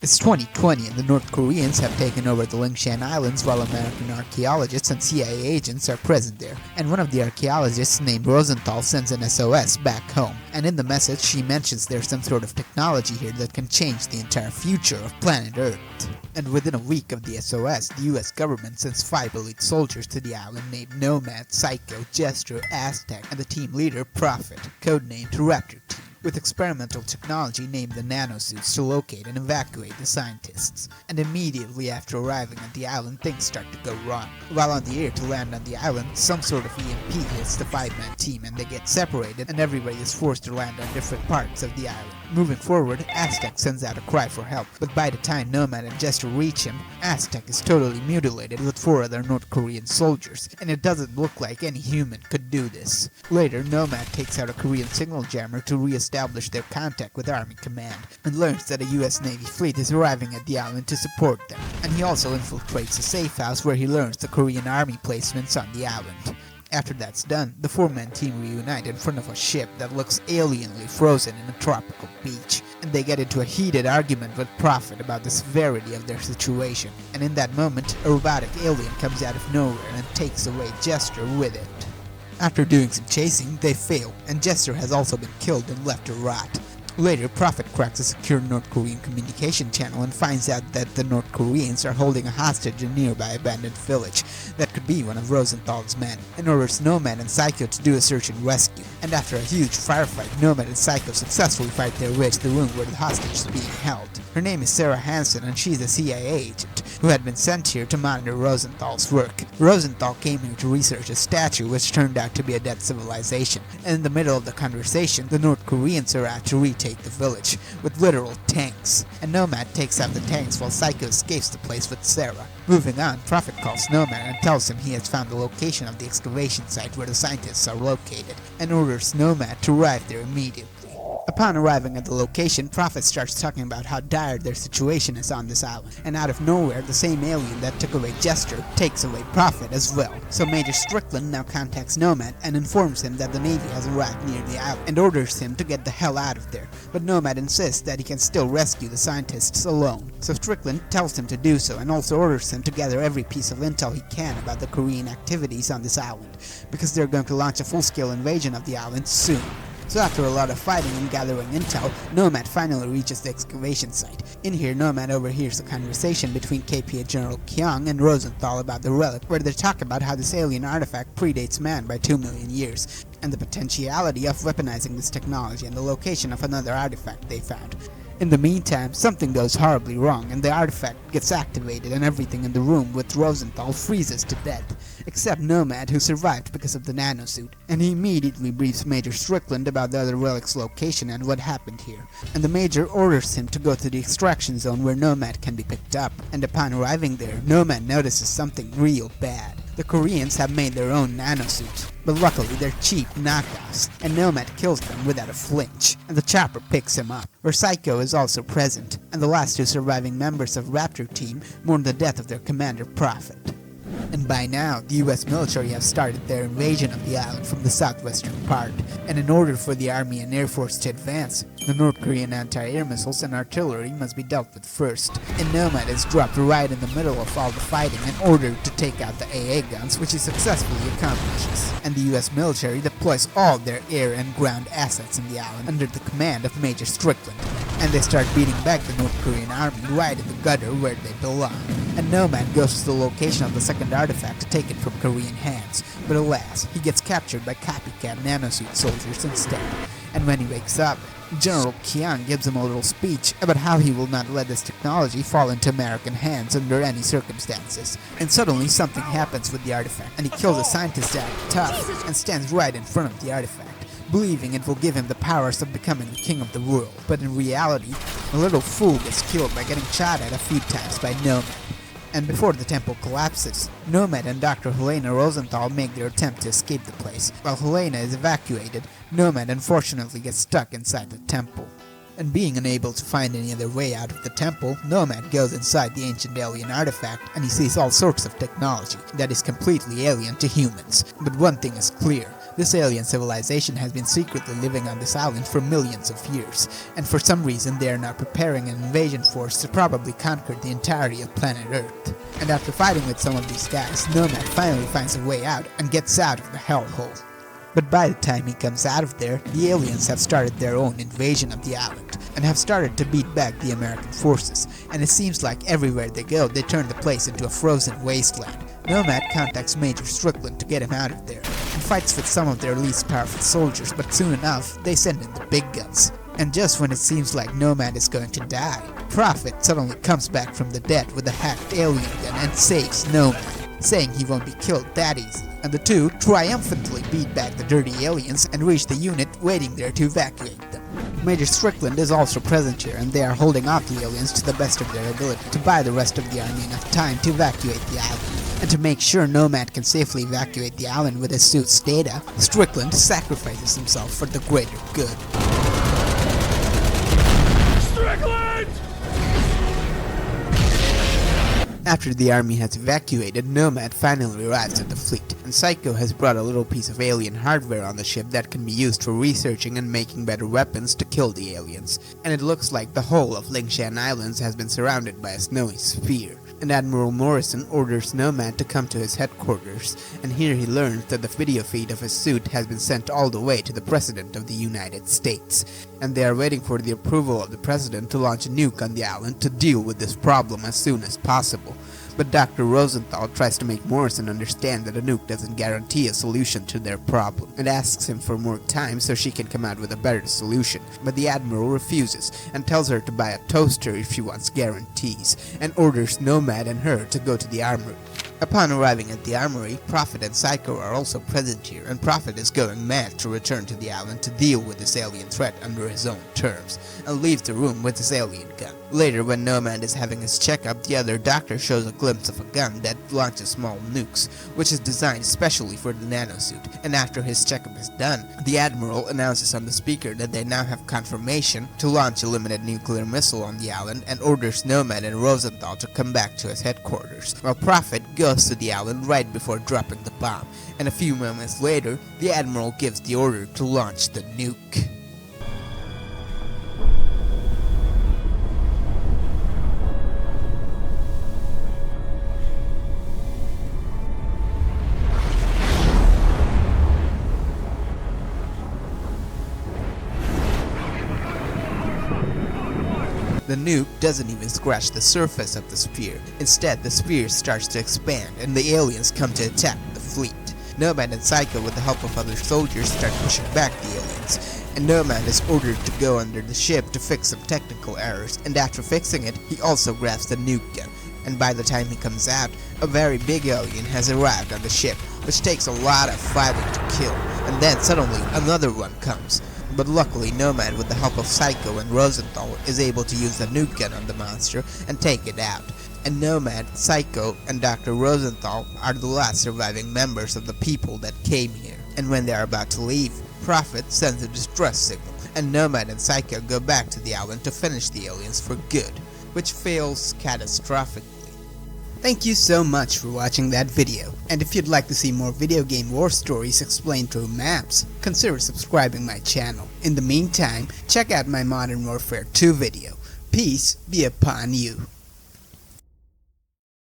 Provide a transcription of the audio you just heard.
It's 2020 and the North Koreans have taken over the Lingshan Islands while American archaeologists and CIA agents are present there. And one of the archaeologists named Rosenthal sends an SOS back home. And in the message she mentions there's some sort of technology here that can change the entire future of planet Earth. And within a week of the SOS, the US government sends 5 elite soldiers to the island named Nomad, Psycho, Jester, Aztec, and the team leader Prophet, codenamed Raptor Team, with experimental technology named the nanosuits to locate and evacuate the scientists. And immediately after arriving at the island, things start to go wrong. While on the air to land on the island, some sort of EMP hits the 5-man team and they get separated and everybody is forced to land on different parts of the island. Moving forward, Aztec sends out a cry for help, but by the time Nomad and Jester reach him, Aztec is totally mutilated with 4 other North Korean soldiers, and it doesn't look like any human could do this. Later, Nomad takes out a Korean signal jammer to re-establish their contact with Army Command, and learns that a US Navy fleet is arriving at the island to support them, and he also infiltrates a safe house where he learns the Korean Army placements on the island. After that's done, the 4-man team reunite in front of a ship that looks alienly frozen in a tropical beach, and they get into a heated argument with Prophet about the severity of their situation, and in that moment, a robotic alien comes out of nowhere and takes away Jester with it. After doing some chasing, they fail, and Jester has also been killed and left to rot. Later, Prophet cracks a secure North Korean communication channel and finds out that the North Koreans are holding a hostage in a nearby abandoned village that could be one of Rosenthal's men, and orders Nomad and Psycho to do a search and rescue. And after a huge firefight, Nomad and Psycho successfully fight their way to the room where the hostage is being held. Her name is Sarah Hansen, and she's a CIA agent who had been sent here to monitor Rosenthal's work. Rosenthal came here to research a statue which turned out to be a dead civilization, and in the middle of the conversation, the North Koreans are out to retake the village with literal tanks, and Nomad takes out the tanks while Psycho escapes the place with Sarah. Moving on, Prophet calls Nomad and tells him he has found the location of the excavation site where the scientists are located, and orders Nomad to arrive there immediately. Upon arriving at the location, Prophet starts talking about how dire their situation is on this island, and out of nowhere, the same alien that took away Jester takes away Prophet as well. So Major Strickland now contacts Nomad and informs him that the Navy has arrived near the island, and orders him to get the hell out of there, but Nomad insists that he can still rescue the scientists alone. So Strickland tells him to do so, and also orders him to gather every piece of intel he can about the Korean activities on this island, because they're going to launch a full-scale invasion of the island soon. So after a lot of fighting and gathering intel, Nomad finally reaches the excavation site. In here, Nomad overhears a conversation between KPA General Kyung and Rosenthal about the relic, where they talk about how this alien artifact predates man by 2 million years, and the potentiality of weaponizing this technology and the location of another artifact they found. In the meantime, something goes horribly wrong and the artifact gets activated and everything in the room with Rosenthal freezes to death, except Nomad, who survived because of the nanosuit, and he immediately briefs Major Strickland about the other relic's location and what happened here, and the Major orders him to go to the extraction zone where Nomad can be picked up, and upon arriving there, Nomad notices something real bad. The Koreans have made their own nanosuits, but luckily they're cheap knockoffs, and Nomad kills them without a flinch, and the chopper picks him up, where Psycho is also present, and the last 2 surviving members of Raptor Team mourn the death of their commander Prophet. And by now, the US military have started their invasion of the island from the southwestern part, and in order for the Army and Air Force to advance, the North Korean anti-air missiles and artillery must be dealt with first, and Nomad is dropped right in the middle of all the fighting and ordered to take out the AA guns, which he successfully accomplishes, and the US military deploys all their air and ground assets in the island under the command of Major Strickland, and they start beating back the North Korean army right in the gutter where they belong. And Nomad goes to the location of the second artifact to take it from Korean hands, but alas, he gets captured by copycat nanosuit soldiers instead. And when he wakes up, General Kyung gives him a little speech about how he will not let this technology fall into American hands under any circumstances. And suddenly something happens with the artifact, and he kills a scientist out tough and stands right in front of the artifact, believing it will give him the powers of becoming the king of the world. But in reality, the little fool gets killed by getting shot at a few times by Nomad. And before the temple collapses, Nomad and Dr. Helena Rosenthal make their attempt to escape the place. While Helena is evacuated, Nomad unfortunately gets stuck inside the temple. And being unable to find any other way out of the temple, Nomad goes inside the ancient alien artifact and he sees all sorts of technology that is completely alien to humans. But one thing is clear, This alien civilization has been secretly living on this island for millions of years, and for some reason they are now preparing an invasion force to probably conquer the entirety of planet Earth. And after fighting with some of these guys, Nomad finally finds a way out and gets out of the hellhole. But by the time he comes out of there, the aliens have started their own invasion of the island, and have started to beat back the American forces, and it seems like everywhere they go they turn the place into a frozen wasteland. Nomad contacts Major Strickland to get him out of there, and fights with some of their least powerful soldiers, but soon enough they send in the big guns. And just when it seems like Nomad is going to die, Prophet suddenly comes back from the dead with a hacked alien gun and saves Nomad, saying he won't be killed that easy. And the two triumphantly beat back the dirty aliens and reach the unit waiting there to evacuate them. Major Strickland is also present here, and they are holding off the aliens to the best of their ability to buy the rest of the army enough time to evacuate the island. And to make sure Nomad can safely evacuate the island with his suit's data, Strickland sacrifices himself for the greater good. Strickland! After the army has evacuated, Nomad finally arrives at the fleet, and Psycho has brought a little piece of alien hardware on the ship that can be used for researching and making better weapons to kill the aliens. And it looks like the whole of Lingshan Island has been surrounded by a snowy sphere. And Admiral Morrison orders Nomad to come to his headquarters, and here he learns that the video feed of his suit has been sent all the way to the President of the United States, and they are waiting for the approval of the President to launch a nuke on the island to deal with this problem as soon as possible. But Dr. Rosenthal tries to make Morrison understand that a nuke doesn't guarantee a solution to their problem, and asks him for more time so she can come out with a better solution. But the Admiral refuses, and tells her to buy a toaster if she wants guarantees, and orders Nomad and her to go to the armory. Upon arriving at the armory, Prophet and Psycho are also present here, and Prophet is going mad to return to the island to deal with this alien threat under his own terms, and leaves the room with his alien gun. Later, when Nomad is having his checkup, the other doctor shows a glimpse of a gun that launches small nukes, which is designed specially for the nanosuit, and after his checkup is done, the Admiral announces on the speaker that they now have confirmation to launch a limited nuclear missile on the island, and orders Nomad and Rosenthal to come back to his headquarters, while Prophet goes to the island right before dropping the bomb, and a few moments later, the Admiral gives the order to launch the nuke. The nuke doesn't even scratch the surface of the sphere. Instead, the sphere starts to expand, and the aliens come to attack the fleet. Nomad and Psycho, with the help of other soldiers, start pushing back the aliens, and Nomad is ordered to go under the ship to fix some technical errors, and after fixing it, he also grabs the nuke gun. And by the time he comes out, a very big alien has arrived on the ship, which takes a lot of fighting to kill, and then suddenly another one comes. But luckily, Nomad, with the help of Psycho and Rosenthal, is able to use the nuke gun on the monster and take it out. And Nomad, Psycho, and Dr. Rosenthal are the last surviving members of the people that came here. And when they are about to leave, Prophet sends a distress signal, and Nomad and Psycho go back to the island to finish the aliens for good, which fails catastrophically. Thank you so much for watching that video, and if you'd like to see more video game war stories explained through maps, consider subscribing my channel. In the meantime, check out my Modern Warfare 2 video. Peace be upon you.